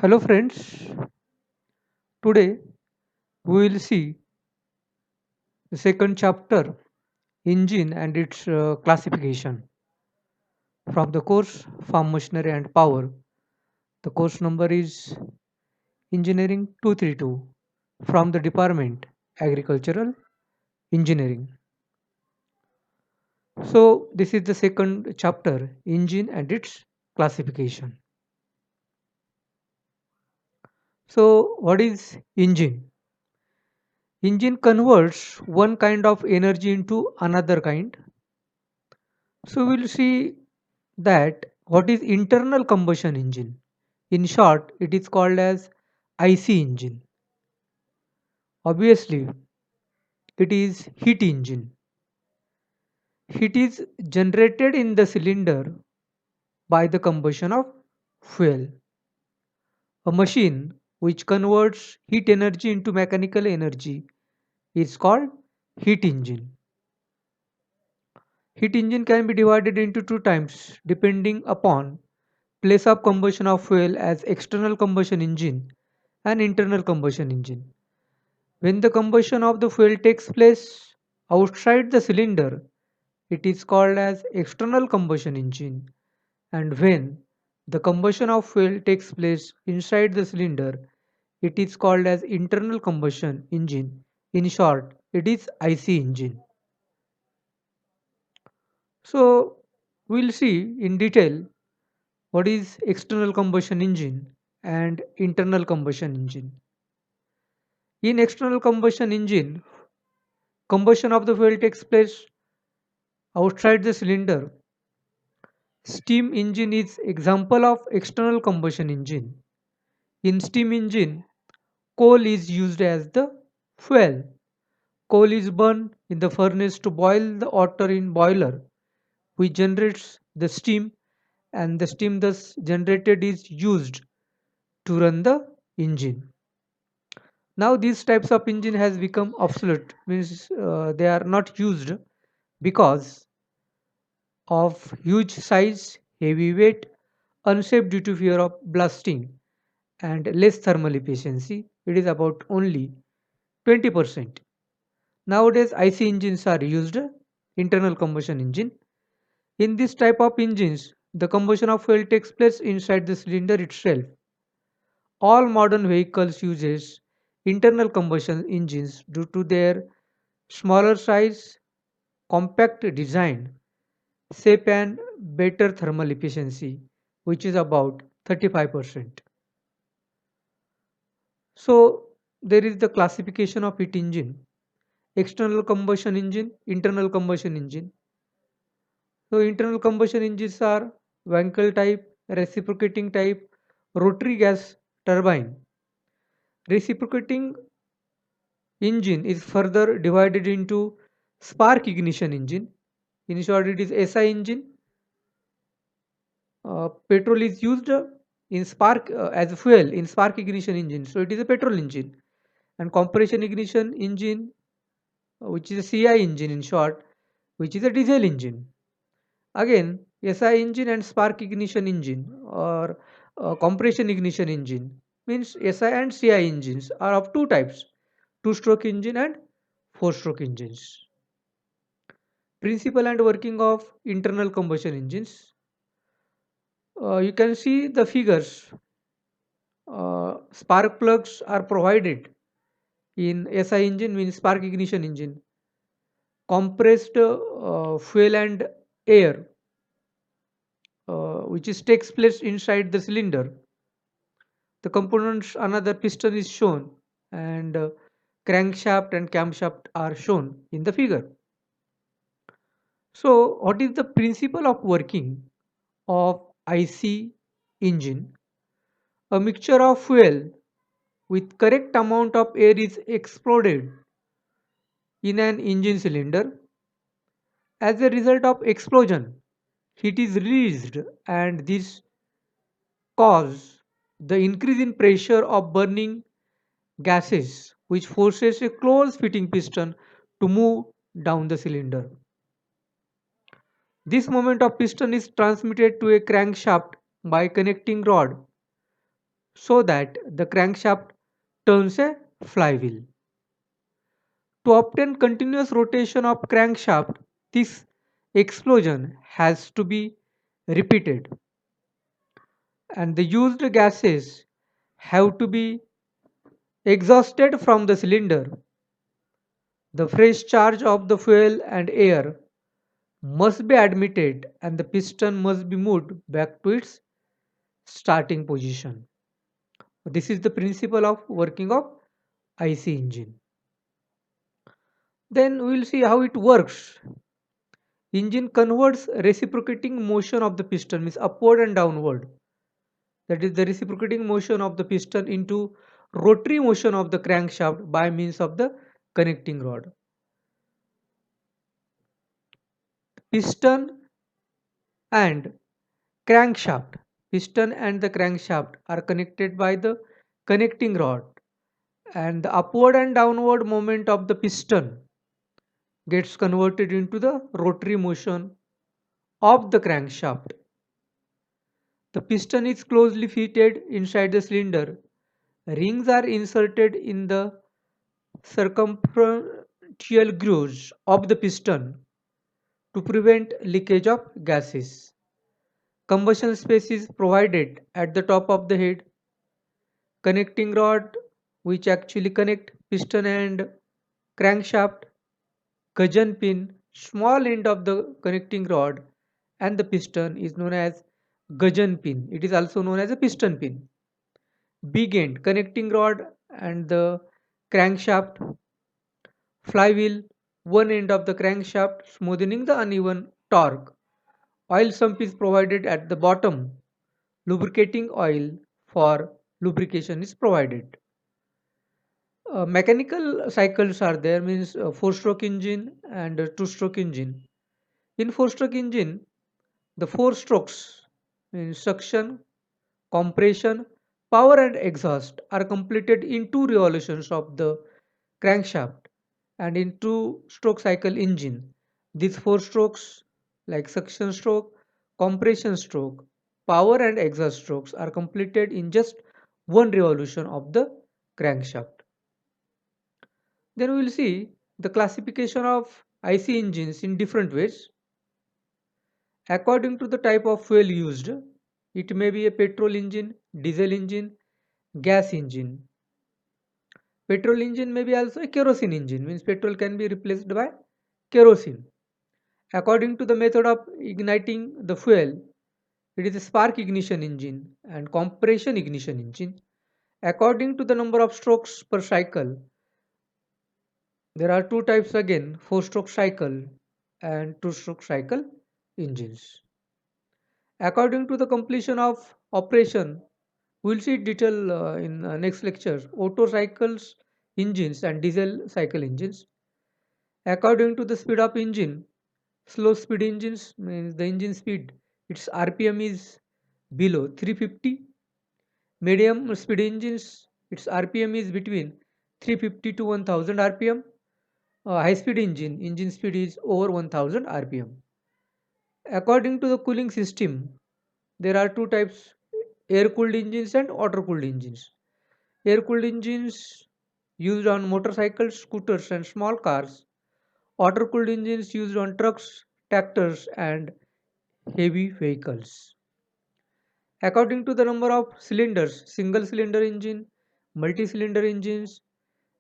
Hello friends, today we will see the second chapter engine and its classification from the course Farm Machinery and Power. The course number is Engineering 232 from the Department Agricultural Engineering. So this is the second chapter engine and its classification. So what is engine? Engine converts one kind of energy into another kind. So we'll see that what is internal combustion engine. In short, it is called as IC engine. Obviously, it is heat engine. Heat is generated in the cylinder by the combustion of fuel. A machine which converts heat energy into mechanical energy is called heat engine. Heat engine can be divided into two types depending upon place of combustion of fuel as external combustion engine and internal combustion engine. When the combustion of the fuel takes place outside the cylinder, it is called as external combustion engine. And when the combustion of fuel takes place inside the cylinder, it is called as internal combustion engine. In short, it is IC engine. So we'll see in detail what is external combustion engine and internal combustion engine. In external combustion engine, combustion of the fuel takes place outside the cylinder. Steam engine is example of external combustion engine. In steam engine, coal is used as the fuel. Coal is burned in the furnace to boil the water in boiler, which generates the steam, and the steam thus generated is used to run the engine. Now these types of engine has become obsolete, means they are not used because of huge size, heavy weight, unsafe due to fear of blasting, and less thermal efficiency. It is about only 20%. Nowadays, IC engines are used, internal combustion engine. In this type of engines, the combustion of fuel takes place inside the cylinder itself. All modern vehicles uses internal combustion engines due to their smaller size, compact design, safe and better thermal efficiency, which is about 35%. So there is the classification of heat engine, external combustion engine, internal combustion engine. So internal combustion engines are Wankel type, reciprocating type, rotary gas turbine. Reciprocating engine is further divided into spark ignition engine. In short, it is SI engine. Petrol is used in spark as a fuel in spark ignition engine. So it is a petrol engine. And compression ignition engine, which is a CI engine in short, which is a diesel engine. Again, SI engine and spark ignition engine or compression ignition engine means SI and CI engines are of two types, two-stroke engine and four-stroke engines. Principle and working of internal combustion engines. You can see the figures. Spark plugs are provided in SI engine means spark ignition engine. Compressed fuel and air which is takes place inside the cylinder. The components another piston is shown and crankshaft and camshaft are shown in the figure. So what is the principle of working of IC engine? A mixture of fuel with correct amount of air is exploded in an engine cylinder. As a result of explosion, heat is released and this cause the increase in pressure of burning gases which forces a close fitting piston to move down the cylinder. This movement of piston is transmitted to a crankshaft by connecting rod. so that the crankshaft turns a flywheel. To obtain continuous rotation of crankshaft, this explosion has to be repeated and the used gases have to be exhausted from the cylinder. The fresh charge of the fuel and air must be admitted and the piston must be moved back to its starting position. This is the principle of working of IC engine. Then we will see how it works. Engine converts reciprocating motion of the piston means upward and downward. That is the reciprocating motion of the piston into rotary motion of the crankshaft by means of the connecting rod. Piston and crankshaft. Piston and the crankshaft are connected by the connecting rod and the upward and downward moment of the piston gets converted into the rotary motion of the crankshaft. The piston is closely fitted inside the cylinder. Rings are inserted in the circumferential grooves of the piston to prevent leakage of gases. Combustion space is provided at the top of the head. Connecting rod which actually connect piston and crankshaft, gudgeon pin, small end of the connecting rod and the piston is known as gudgeon pin. It is also known as a piston pin. Big end connecting rod and the crankshaft, flywheel, one end of the crankshaft smoothing the uneven torque. Oil sump is provided at the bottom. Lubricating oil for lubrication is provided. Mechanical cycles are there means four-stroke engine and two-stroke engine. In four-stroke engine, the four strokes means suction, compression, power and exhaust are completed in two revolutions of the crankshaft and in two-stroke cycle engine. These four strokes like suction stroke, compression stroke, power and exhaust strokes are completed in just one revolution of the crankshaft. Then we will see the classification of IC engines in different ways. According to the type of fuel used, it may be a petrol engine, diesel engine, gas engine. Petrol engine may be also a kerosene engine, means petrol can be replaced by kerosene. According to the method of igniting the fuel, it is a spark ignition engine and compression ignition engine. According to the number of strokes per cycle, there are two types again, four-stroke cycle and two-stroke cycle engines. According to the completion of operation, we'll see detail in next lecture, Otto cycles engines and diesel cycle engines. According to the speed of engine, slow speed engines means the engine speed, its RPM is below 350. Medium speed engines, its RPM is between 350 to 1000 RPM. High speed engine speed is over 1000 RPM. According to the cooling system, there are two types, air cooled engines and water cooled engines. Air cooled engines used on motorcycles, scooters and small cars. Water cooled engines used on trucks, tractors and heavy vehicles. According to the number of cylinders, single cylinder engine, multi cylinder engines,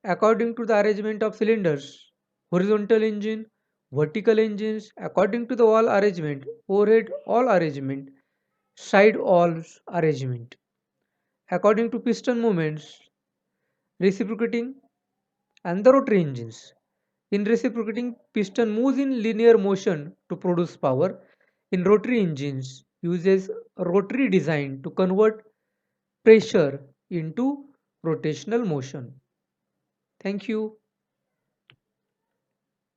according to the arrangement of cylinders, horizontal engine, vertical engines, according to the wall arrangement, overhead all arrangement, side walls arrangement. According to piston movements, reciprocating and the rotary engines. In reciprocating, piston moves in linear motion to produce power. In rotary engines, uses rotary design to convert pressure into rotational motion. Thank you.